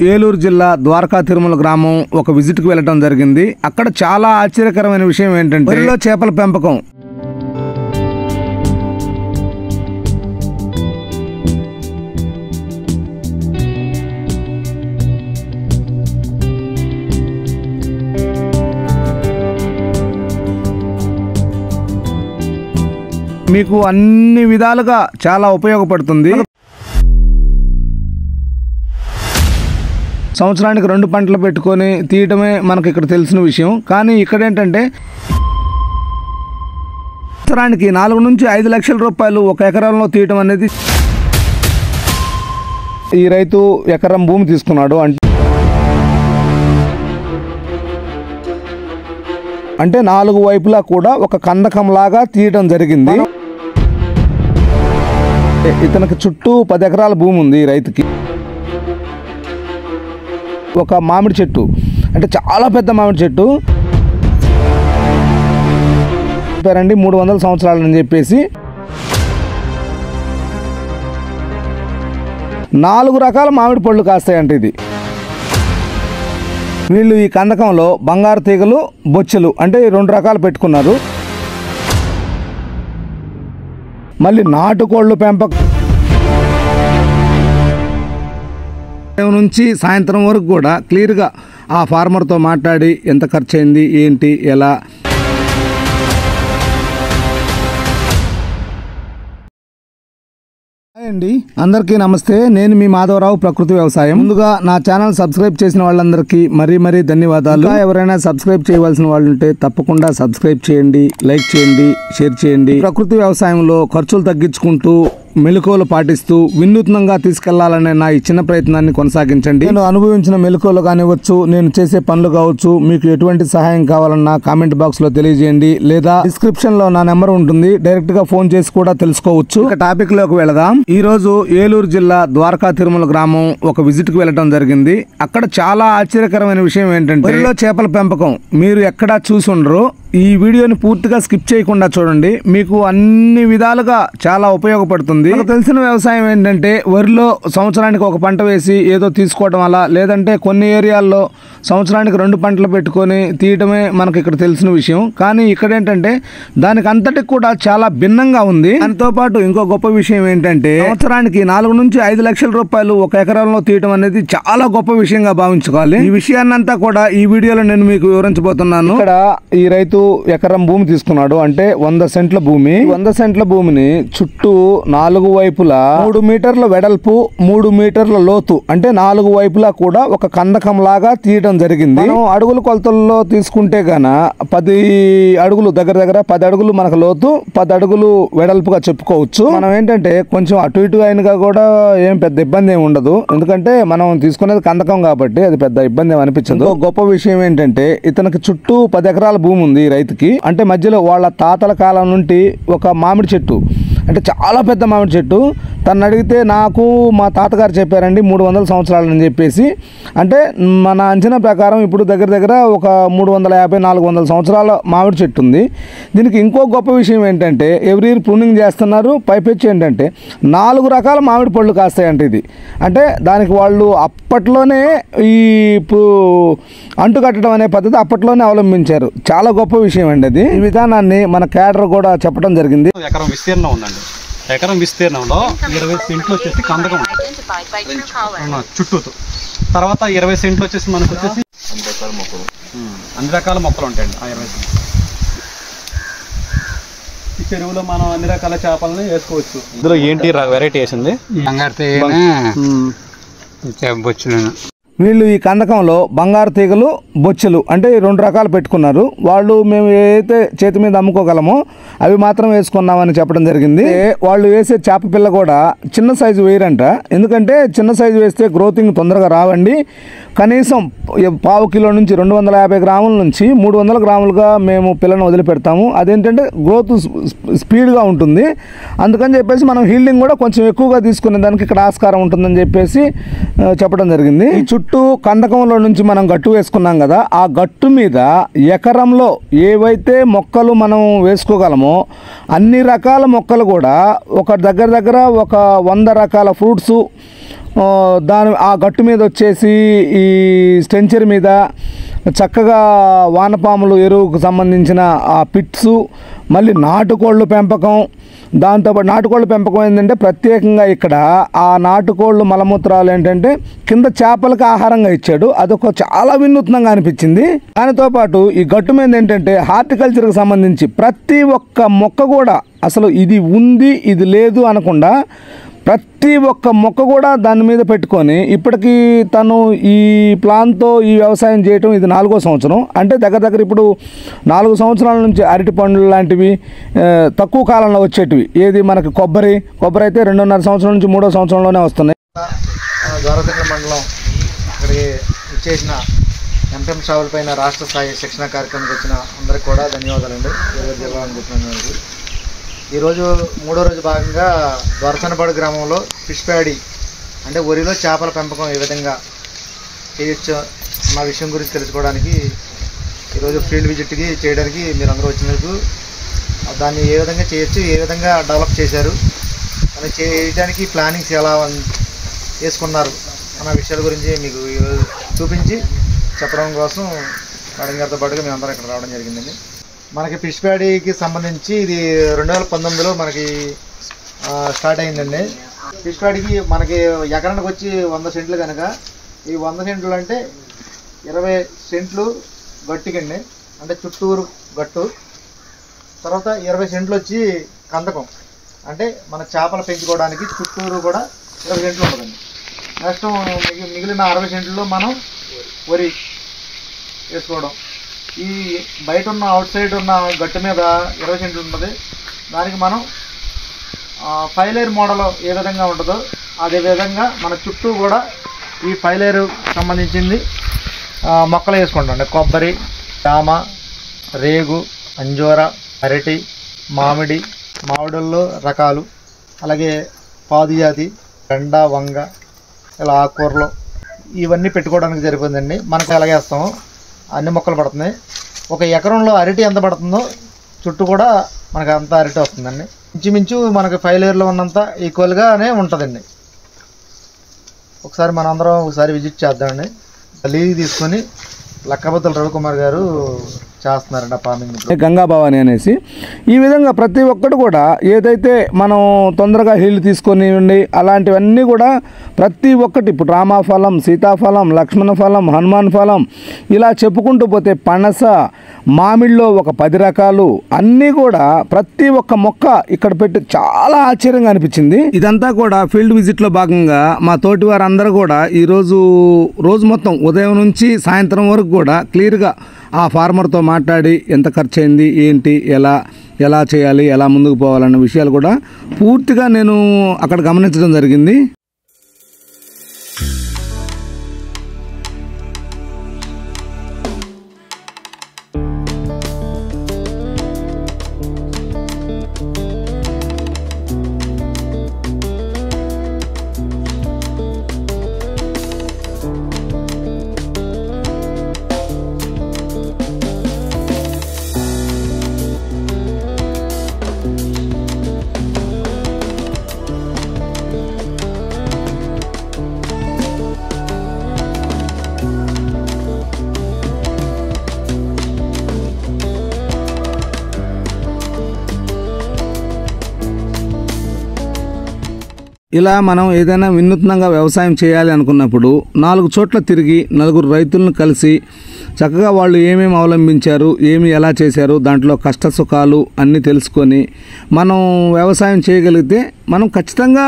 ఏలూరు జిల్లా ద్వారకా తిరుమల గ్రామం ఒక విజిట్కి వెళ్ళడం జరిగింది. అక్కడ చాలా ఆశ్చర్యకరమైన విషయం ఏంటంటే వరిలో చేపల పెంపకం. మీకు అన్ని విధాలుగా చాలా ఉపయోగపడుతుంది. సంవత్సరానికి 2 పంటలు పెట్టుకొని తీయటమే మనకి ఇక్కడ తెలిసిన విషయం. కానీ ఇక్కడ ఏంటంటే సంవత్సరానికి 4 నుంచి 5 లక్షల రూపాయలు ఒక ఎకరంలో తీయటం అనేది. ఈ రైతు ఎకరం భూమి తీసుకున్నాడు. అంటే 4 వైపులా కూడా ఒక కందకంలాగా తీయటం జరిగింది. ఇతనికి చుట్టూ 10 ఎకరాల భూమి ఉంది. ఈ రైతుకి ఒక మామిడి చెట్టు, అంటే చాలా పెద్ద మామిడి చెట్టు చెప్పారండి, 300 సంవత్సరాలు అని చెప్పేసి. 4 రకాల మామిడి పళ్ళు కాస్తాయంట ఇది. వీళ్ళు ఈ కందకంలో బంగారు తీగలు, బొచ్చెలు అంటే 2 రకాలు పెట్టుకున్నారు. మళ్ళీ నాటుకోళ్ళు పెంపకం నుంచి సాయంత్రం వరకు కూడా క్లియర్గా ఆ ఫార్మర్తో మాట్లాడి ఎంత ఖర్చు అయింది, ఏంటి, ఎలా. అండి, అందరికీ నమస్తే. నేను మీ మాధవరావు, ప్రకృతి వ్యవసాయం. ముందుగా నా ఛానల్ సబ్స్క్రైబ్ చేసిన వాళ్ళందరికీ మరీ ధన్యవాదాలు. ఎవరైనా సబ్స్క్రైబ్ చేయవలసిన వాళ్ళు ఉంటే తప్పకుండా సబ్స్క్రైబ్ చేయండి, లైక్ చేయండి, షేర్ చేయండి. ప్రకృతి వ్యవసాయంలో ఖర్చులు తగ్గించుకుంటూ మెలకువలు పాటిస్తూ వినూత్నంగా తీసుకెళ్లాలనే నా ఈ చిన్న ప్రయత్నాన్ని కొనసాగించండి. నేను అనుభవించిన మెలకువలు కానివచ్చు, నేను చేసే పనులు కావచ్చు, మీకు ఎటువంటి సహాయం కావాలన్నా కామెంట్ బాక్స్ లో తెలియజేయండి, లేదా డిస్క్రిప్షన్ లో నా నెంబర్ ఉంటుంది, డైరెక్ట్ గా ఫోన్ చేసి కూడా తెలుసుకోవచ్చు. ఇక టాపిక్ లోకి వెళదాం. ఈ రోజు ఏలూరు జిల్లా ద్వారకా తిరుమల గ్రామం ఒక విజిట్ కి వెళ్ళడం జరిగింది. అక్కడ చాలా ఆశ్చర్యకరమైన విషయం ఏంటంటే వరిలో చేపల పెంపకం. మీరు ఎక్కడా చూసి ఉండరు. ఈ వీడియోని పూర్తిగా స్కిప్ చేయకుండా చూడండి, మీకు అన్ని విధాలుగా చాలా ఉపయోగపడుతుంది. నాకు తెలిసిన వ్యవసాయం ఏంటంటే వరిలో సంవత్సరానికి 1 పంట వేసి ఏదో తీసుకోవడం అలా, లేదంటే కొన్ని ఏరియాల్లో సంవత్సరానికి 2 పంటలు పెట్టుకొని తీయటమే మనకి ఇక్కడ తెలిసిన విషయం. కానీ ఇక్కడ ఏంటంటే దానికి అంతటికి కూడా చాలా భిన్నంగా ఉంది. దాంతో పాటు ఇంకో గొప్ప విషయం ఏంటంటే సంవత్సరానికి 4 నుంచి 5 లక్షల రూపాయలు ఒక ఎకరంలో తీయటం అనేది చాలా గొప్ప విషయంగా భావించుకోవాలి. ఈ విషయాన్నంతా కూడా ఈ వీడియోలో నేను మీకు వివరించబోతున్నాను. ఇక్కడ ఈ రైతు ఎకరం భూమి తీసుకున్నాడు. అంటే 100 సెంట్ల భూమి. 100 సెంట్ల భూమిని చుట్టూ 4 వైపులా 3 మీటర్ల వెడల్పు, 3 మీటర్ల లోతు, అంటే 4 వైపులా కూడా ఒక కందకం లాగా తీయడం జరిగింది. మనం అడుగుల కొలతల్లో తీసుకుంటే గాన 10 అడుగులు, దగ్గర 10 అడుగులు మనకు లోతు, 10 అడుగులు వెడల్పుగా చెప్పుకోవచ్చు. మనం ఏంటంటే కొంచెం అటు ఇటు అయినగా కూడా ఏం పెద్ద ఇబ్బంది ఏమి ఉండదు, ఎందుకంటే మనం తీసుకునేది కందకం కాబట్టి అది పెద్ద ఇబ్బంది ఏమి అనిపించదు. గొప్ప విషయం ఏంటంటే ఇతనికి చుట్టూ 10 ఎకరాల భూమి ఉంది రైతుకి. అంటే మధ్యలో వాళ్ళ తాతల కాలం నుండి ఒక మామిడి చెట్టు, అంటే చాలా పెద్ద మామిడి చెట్టు. తను అడిగితే నాకు మా తాతగారు చెప్పారండి 300 సంవత్సరాలు అని చెప్పేసి. అంటే మన అంచనా ప్రకారం ఇప్పుడు దగ్గర ఒక 350-400 సంవత్సరాల మామిడి చెట్టు ఉంది. దీనికి ఇంకో గొప్ప విషయం ఏంటంటే ఎవ్రీ ఇయర్ ప్రూనింగ్ చేస్తున్నారు. పైపెచ్చి ఏంటంటే 4 రకాల మామిడి పళ్ళు కాస్తాయంట ఇది. అంటే దానికి వాళ్ళు అప్పట్లోనే ఈ అంటు కట్టడం అనే పద్ధతి అప్పట్లోనే అవలంబించారు. చాలా గొప్ప విషయం అండి అది. ఈ విధానాన్ని మన క్యాడర్ కూడా చెప్పడం జరిగింది. ఎకరం విస్తీర్ణం ఉందండి. ఎకరం విస్తీర్ణంలో 20 సెంట్లు వచ్చేసి కందకం చుట్టూతో, తర్వాత 20 సెంట్లు వచ్చేసి మనకు వచ్చేసి అన్ని రకాల మొక్కలు ఉంటాయండి. ఆ 20 సెంట్లు ఈ చెరువులో మనం అన్ని రకాల చేపలని వేసుకోవచ్చు. ఇందులో ఏంటి వెరైటీ వేసింది? వీళ్ళు ఈ కందకంలో బంగారు తీగలు, బొచ్చెలు అంటే 2 రకాలు పెట్టుకున్నారు. వాళ్ళు మేము ఏదైతే చేతి మీద అమ్ముకోగలమో అవి మాత్రం వేసుకున్నామని చెప్పడం జరిగింది. వాళ్ళు వేసే చేప పిల్ల కూడా చిన్న సైజు వేయరంట, ఎందుకంటే చిన్న సైజు వేస్తే గ్రోతింగ్ తొందరగా రావండి. కనీసం 1/4 కిలో నుంచి 250 గ్రాముల నుంచి 300 గ్రాములుగా మేము పిల్లను వదిలిపెడతాము. అదేంటంటే గ్రోత్ స్పీడ్గా ఉంటుంది. అందుకని చెప్పేసి మనం హీల్డింగ్ కూడా కొంచెం ఎక్కువగా తీసుకునే దానికి ఇక్కడ ఆస్కారం ఉంటుందని చెప్పేసి చెప్పడం జరిగింది. ఈ చుట్టూ కందకంలో నుంచి మనం గట్టు వేసుకున్నాం కదా, ఆ గట్టు మీద ఎకరంలో ఏవైతే మొక్కలు మనం వేసుకోగలమో అన్ని రకాల మొక్కలు కూడా ఒక దగ్గర ఒక 100 రకాల ఫ్రూట్స్, ఆ గట్టు మీద వచ్చేసి ఈ స్టెంచర్ మీద చక్కగా వానపాములు ఎరువుకు సంబంధించిన ఆ పిట్స్, మళ్ళీ నాటుకోళ్ళు పెంపకం. దాంతోపాటు నాటుకోళ్ళ పెంపకం ఏంటంటే ప్రత్యేకంగా ఇక్కడ ఆ నాటుకోళ్ళు మలమూత్రాలు ఏంటంటే కింద చేపలకు ఆహారంగా ఇచ్చాడు. అదొక చాలా వినూత్నంగా అనిపించింది. దానితో పాటు ఈ గట్టు మీద ఏంటంటే హార్టికల్చర్కి సంబంధించి ప్రతి ఒక్క మొక్క కూడా అసలు ఇది ఉంది ఇది లేదు అనకుండా ప్రతి ఒక్క మొక్క కూడా దాని మీద పెట్టుకొని ఇప్పటికీ తను ఈ ప్లాన్తో ఈ వ్యవసాయం చేయటం ఇది 4వ సంవత్సరం. అంటే దగ్గర ఇప్పుడు 4 సంవత్సరాల నుంచి అరటి పండ్లు లాంటివి తక్కువ కాలంలో వచ్చేటివి. ఏది మనకి కొబ్బరి అయితే 2.5 సంవత్సరం నుంచి 3వ సంవత్సరంలోనే వస్తున్నాయి. ద్వారచక్ర మండలం ఇక్కడికి ఇచ్చేసిన ఎంపీఎం షావులపైన రాష్ట్ర స్థాయి శిక్షణ కార్యక్రమానికి వచ్చిన అందరికి కూడా ధన్యవాదాలండి. జిల్లా ఈరోజు 3వ రోజు భాగంగా దొరసనపాడు గ్రామంలో ఫిష్ ప్యాడీ అంటే వరిలో చేపల పెంపకం ఏ విధంగా చేయొచ్చు అన్న విషయం గురించి తెలుసుకోవడానికి ఈరోజు ఫీల్డ్ విజిట్కి చేయడానికి మీరందరూ వచ్చినందుకు, దాన్ని ఏ విధంగా చేయొచ్చు, ఏ విధంగా డెవలప్ చేశారు, అది చేయడానికి ప్లానింగ్స్ ఎలా వేసుకున్నారు అన్న విషయాల గురించి మీకు చూపించి చెప్పడం కోసం మేడం గారితో పాటుగా మేమందరం ఇక్కడ రావడం జరిగిందండి. మనకి ఫిష్ ప్యాడీకి సంబంధించి ఇది 2019లో మనకి స్టార్ట్ అయిందండి. ఫిష్ ప్యాడీకి మనకి ఎకరానికి వచ్చి 100 సెంట్లు కనుక ఈ 100 సెంట్లు అంటే 20 సెంట్లు గట్టికండి, అంటే చుట్టూరు గట్టు. తర్వాత 20 సెంట్లు వచ్చి కందకం, అంటే మన చేపలు పెంచుకోవడానికి చుట్టూరు కూడా 20 సెంట్లు ఉంటుందండి. నెక్స్ట్ మిగిలిన 60 సెంట్లో మనం వరి వేసుకోవడం. ఈ బయట ఉన్న అవుట్ సైడ్ ఉన్న గట్టు మీద 20 సెంట్లు ఉంటుంది. దానికి మనం 5 లేయర్ మోడల్ ఏ విధంగా ఉంటుందో అదే విధంగా మన చుట్టూ కూడా ఈ 5 లేయర్ సంబంధించింది మొక్కలు వేసుకుంటాం. కొబ్బరి, జామ, రేగు, అంజూర, అరటి, మామిడిల్లో రకాలు, అలాగే పాదుజాతి, బెండ, వంగ, ఇలా ఆకుకూరలు ఇవన్నీ పెట్టుకోవడానికి సరిపోతుందండి. మనకు ఎలాగేస్తాము అన్ని మొక్కలు పడుతున్నాయి. ఒక ఎకరంలో అరటి ఎంత పడుతుందో చుట్టూ కూడా మనకు అంత అరటి వస్తుందండి. ఇంచుమించు మనకు 5 లేయర్లో ఉన్నంత ఈక్వల్గానే ఉంటుందండి. ఒకసారి మనందరం ఒకసారి విజిట్ చేద్దామండి. లీవ్ తీసుకొని లక్కబతుల రవికుమార్ గారు చేస్తున్నారండి ఆ ఫార్మింగ్, గంగా భవాని అనేసి. ఈ విధంగా ప్రతి ఒక్కటి కూడా ఏదైతే మనం తొందరగా హీల్డ్ తీసుకొని ఉండి అలాంటివన్నీ కూడా ప్రతి ఒక్కటి ఇప్పుడు రామాఫలం, సీతాఫలం, లక్ష్మణ ఫలం, హనుమాన్ ఫలం ఇలా చెప్పుకుంటూ పోతే పనస, మామిడిలో ఒక 10 రకాలు అన్నీ కూడా ప్రతి ఒక్క మొక్క ఇక్కడ పెట్టి చాలా ఆశ్చర్యంగా అనిపించింది. ఇదంతా కూడా ఫీల్డ్ విజిట్లో భాగంగా మా తోటి వారందరూ కూడా ఈరోజు రోజు మొత్తం ఉదయం నుంచి సాయంత్రం వరకు కూడా క్లియర్గా ఆ ఫార్మర్తో మాట్లాడి ఎంత ఖర్చు అయింది, ఏంటి, ఎలా చేయాలి, ఎలా ముందుకు పోవాలన్న విషయాలు కూడా పూర్తిగా నేను అక్కడ గమనించడం జరిగింది. ఇలా మనం ఏదైనా వినూత్నంగా వ్యవసాయం చేయాలి అనుకున్నప్పుడు 4 చోట్ల తిరిగి 4 రైతులను కలిసి చక్కగా వాళ్ళు ఏమేమి అవలంబించారు, ఎలా చేశారు, దాంట్లో కష్ట సుఖాలు అన్నీ తెలుసుకొని మనం వ్యవసాయం చేయగలిగితే మనం ఖచ్చితంగా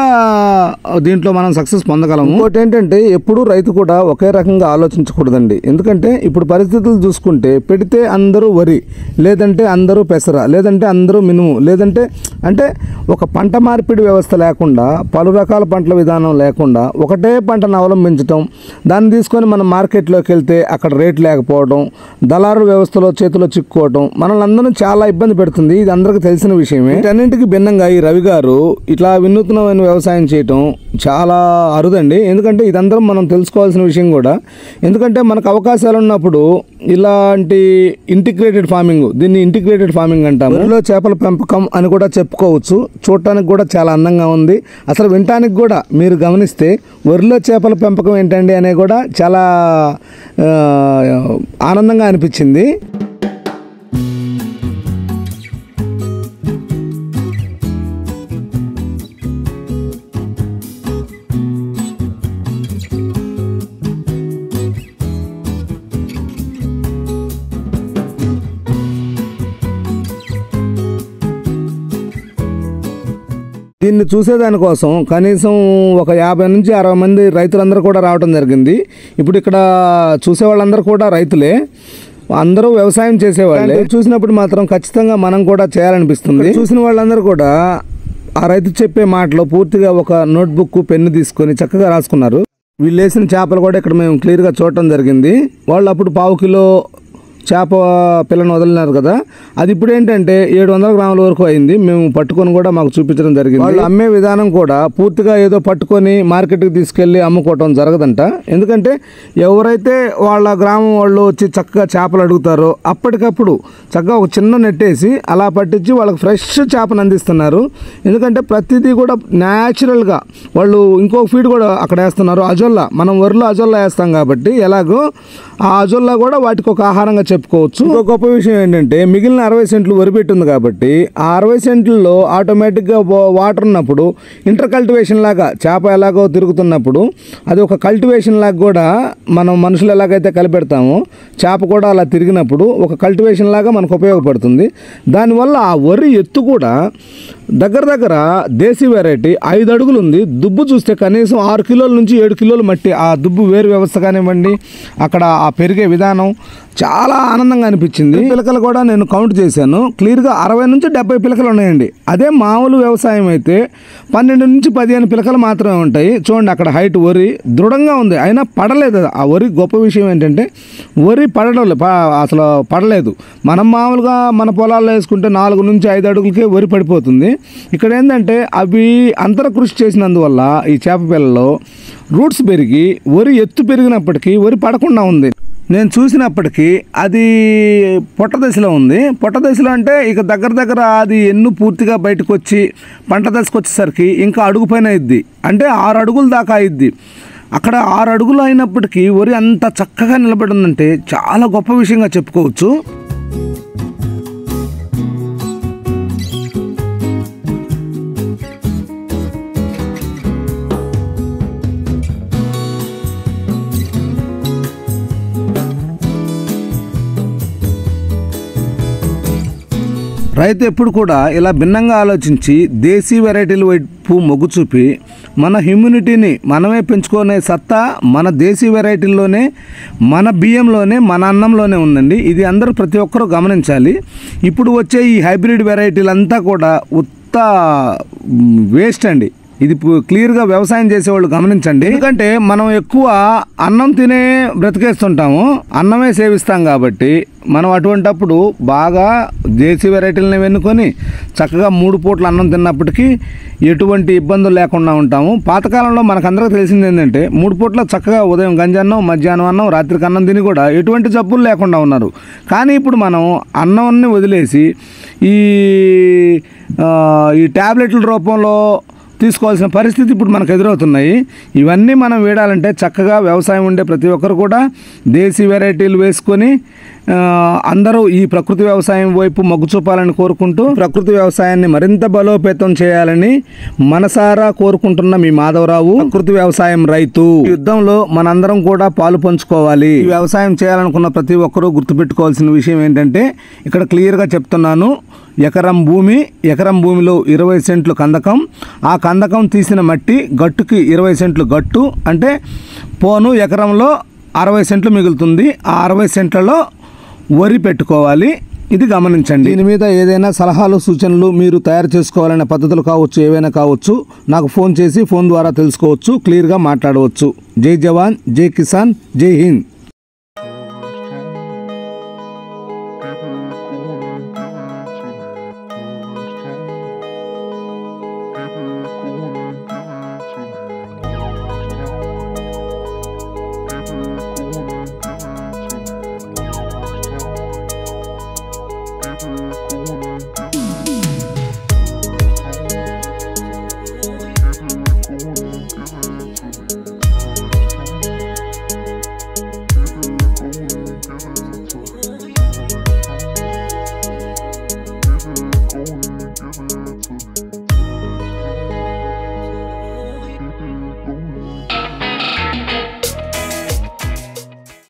దీంట్లో మనం సక్సెస్ పొందగలము. ఇంకోటి ఏంటంటే ఎప్పుడూ రైతు కూడా ఒకే రకంగా ఆలోచించకూడదండి. ఎందుకంటే ఇప్పుడు పరిస్థితులు చూసుకుంటే పెడితే అందరూ వరి, లేదంటే అందరూ పెసర, లేదంటే అందరూ మినుము, లేదంటే అంటే ఒక పంట మార్పిడి వ్యవస్థ లేకుండా, పలు రకాల పంటల విధానం లేకుండా ఒకటే పంటను అవలంబించటం, దాన్ని తీసుకొని మనం మార్కెట్లోకి వెళ్తే అక్కడ రేట్ లేకపోవడం, దళారు వ్యవస్థలో చేతిలో చిక్కుకోవడం మనల్ని అందరం చాలా ఇబ్బంది పెడుతుంది. ఇది అందరికీ తెలిసిన విషయమే. వీటన్నింటికి భిన్నంగా ఈ రవి గారు ఇట్లా వినూత్నమైన వ్యవసాయం చేయటం చాలా అరుదండి. ఎందుకంటే ఇదందరం మనం తెలుసుకోవాల్సిన విషయం కూడా. ఎందుకంటే మనకు అవకాశాలు ఉన్నప్పుడు ఇలాంటి ఇంటిగ్రేటెడ్ ఫార్మింగ్, దీన్ని ఇంటిగ్రేటెడ్ ఫార్మింగ్ అంటాము. వరిలో చేపల పెంపకం అని కూడా చెప్పుకోవచ్చు. చూడటానికి కూడా చాలా అందంగా ఉంది. అసలు వినటానికి కూడా మీరు గమనిస్తే వరిలో చేపల పెంపకం ఏంటండి అనే కూడా చాలా ఆనందంగా అనిపించింది. దీన్ని చూసేదానికోసం కనీసం ఒక 50 నుంచి 60 మంది రైతులందరూ కూడా రావడం జరిగింది. ఇప్పుడు ఇక్కడ చూసే వాళ్ళందరూ కూడా రైతులే, అందరూ వ్యవసాయం చేసేవాళ్ళే. చూసినప్పుడు మాత్రం ఖచ్చితంగా మనం కూడా చేయాలనిపిస్తుంది. చూసిన వాళ్ళందరూ కూడా ఆ రైతు చెప్పే మాటలో పూర్తిగా ఒక నోట్బుక్ పెన్ను తీసుకొని చక్కగా రాసుకున్నారు. వీళ్ళు వేసిన చేపలు కూడా ఇక్కడ మేము క్లియర్గా చూడటం జరిగింది. వాళ్ళు అప్పుడు 1/4 కిలో చేప పిల్లని వదిలినారు కదా, అది ఇప్పుడు ఏంటంటే 700 గ్రాముల వరకు అయింది. మేము పట్టుకొని కూడా మాకు చూపించడం జరిగింది. వాళ్ళు అమ్మే విధానం కూడా పూర్తిగా ఏదో పట్టుకొని మార్కెట్కి తీసుకెళ్ళి అమ్ముకోవటం జరగదంట. ఎందుకంటే ఎవరైతే వాళ్ళ గ్రామం వాళ్ళు వచ్చి చక్కగా చేపలు అడుగుతారో అప్పటికప్పుడు చక్కగా ఒక చిన్న నెట్టేసి అలా పట్టించి వాళ్ళకి ఫ్రెష్ చేపను అందిస్తున్నారు. ఎందుకంటే ప్రతిదీ కూడా న్యాచురల్గా వాళ్ళు ఇంకొక ఫీడ్ కూడా అక్కడ వేస్తున్నారు. అజొల్లా, మనం వరిలో అజొల్లా వేస్తాం కాబట్టి ఎలాగో ఆ అజొల్లా కూడా వాటికి ఒక ఆహారంగా చెప్పుకోవచ్చు. ఇంకో గొప్ప విషయం ఏంటంటే మిగిలిన 60 సెంట్లు వరి పెట్టి ఉంది కాబట్టి ఆ 60 సెంట్లలో ఆటోమేటిక్గా వాటర్ ఉన్నప్పుడు ఇంటర్ కల్టివేషన్ లాగా చేప ఎలాగో తిరుగుతున్నప్పుడు అది ఒక కల్టివేషన్ లాగా కూడా మనం మనుషులు ఎలాగైతే కలిపెడతామో చేప కూడా అలా తిరిగినప్పుడు ఒక కల్టివేషన్ లాగా మనకు ఉపయోగపడుతుంది. దానివల్ల ఆ వరి ఎత్తు కూడా దగ్గర దేశీ వెరైటీ 5 అడుగులు ఉంది. దుబ్బు చూస్తే కనీసం 6 కిలోల నుంచి 7 కిలోలు మట్టి. ఆ దుబ్బు వేరు వ్యవస్థ కానివ్వండి, అక్కడ ఆ పెరిగే విధానం చాలా ఆనందంగా అనిపించింది. పిలకలు కూడా నేను కౌంట్ చేశాను, క్లియర్గా 60 నుంచి 70 పిలకలు ఉన్నాయండి. అదే మామూలు వ్యవసాయం అయితే 12 నుంచి 15 పిలకలు మాత్రమే ఉంటాయి. చూడండి అక్కడ హైట్ వరి దృఢంగా ఉంది, అయినా పడలేదు. ఆ వరి గొప్ప విషయం ఏంటంటే వరి అసలు పడలేదు. మనం మామూలుగా మన పొలాల్లో వేసుకుంటే 4 నుంచి 5 అడుగులకే వరి పడిపోతుంది. ఇక్కడ ఏంటంటే అవి అంతర కృషి చేసినందువల్ల ఈ చేప పిల్లలో రూట్స్ పెరిగి వరి ఎత్తు పెరిగినప్పటికీ వరి పడకుండా ఉంది. నేను చూసినప్పటికీ అది పొట్ట దశలో ఉంది. పొట్ట దశలో అంటే ఇక దగ్గర అది ఎన్ను పూర్తిగా బయటకు వచ్చి పంట దశకు వచ్చేసరికి ఇంకా అడుగు పైన అయింది, అంటే 6 అడుగుల దాకా అయింది. అక్కడ 6 అడుగులు అయినప్పటికీ వరి అంత చక్కగా నిలబడి ఉందంటే చాలా గొప్ప విషయంగా చెప్పుకోవచ్చు. రైతు ఎప్పుడు కూడా ఇలా భిన్నంగా ఆలోచించి దేశీ వెరైటీల వైపు మొగ్గు చూపి మన హ్యూమినిటీని మనమే పెంచుకునే సత్తా మన దేశీ వెరైటీల్లోనే, మన బియ్యంలోనే, మన అన్నంలోనే ఉందండి. ఇది అందరూ ప్రతి ఒక్కరూ గమనించాలి. ఇప్పుడు వచ్చే ఈ హైబ్రిడ్ వెరైటీలంతా కూడా ఉత్త వేస్ట్ అండి. ఇది క్లియర్గా వ్యవసాయం చేసేవాళ్ళు గమనించండి. ఎందుకంటే మనం ఎక్కువ అన్నం తినే బ్రతికేస్తుంటాము, అన్నమే సేవిస్తాం కాబట్టి మనం అటువంటప్పుడు బాగా దేశీ వెరైటీలను వెన్నుకొని చక్కగా 3 పూట్ల అన్నం తిన్నప్పటికీ ఎటువంటి ఇబ్బందులు లేకుండా ఉంటాము. పాతకాలంలో మనకందరికీ తెలిసింది ఏంటంటే 3 పూట్ల చక్కగా ఉదయం గంజన్నం, మధ్యాహ్నం అన్నం, రాత్రికి అన్నం తిని కూడా ఎటువంటి జబ్బులు లేకుండా ఉన్నారు. కానీ ఇప్పుడు మనం అన్నాన్ని వదిలేసి ఈ ట్యాబ్లెట్ల రూపంలో తీసుకోవాల్సిన పరిస్థితి ఇప్పుడు మనకు ఎదురవుతున్నాయి. ఇవన్నీ మనం వేడాలంటే చక్కగా వ్యవసాయం ఉండే ప్రతి ఒక్కరు కూడా దేశీ వెరైటీలు వేసుకొని అందరూ ఈ ప్రకృతి వ్యవసాయం వైపు మొగ్గు చూపాలని కోరుకుంటూ ప్రకృతి వ్యవసాయాన్ని మరింత బలోపేతం చేయాలని మనసారా కోరుకుంటున్న మీ మాధవరావు, ప్రకృతి వ్యవసాయం రైతు. యుద్ధంలో మనందరం కూడా పాలు పంచుకోవాలి. ఈ వ్యవసాయం చేయాలనుకున్న ప్రతి ఒక్కరూ గుర్తుపెట్టుకోవాల్సిన విషయం ఏంటంటే ఇక్కడ క్లియర్గా చెప్తున్నాను. ఎకరం భూమిలో 20 సెంట్లు కందకం, ఆ కందకం తీసిన మట్టి గట్టుకి 20 సెంట్లు గట్టు, అంటే పోను ఎకరంలో 60 సెంట్లు మిగులుతుంది. ఆ 60 సెంట్లలో వరి పెట్టుకోవాలి. ఇది గమనించండి. దీని మీద ఏదైనా సలహాలు, సూచనలు మీరు తయారు చేసుకోవాలనే పద్ధతులు కావచ్చు, ఏవైనా కావచ్చు, నాకు ఫోన్ చేసి ఫోన్ ద్వారా తెలుసుకోవచ్చు, క్లియర్గా మాట్లాడవచ్చు. జై జవాన్, జై కిసాన్, జై హింద్. Thank you.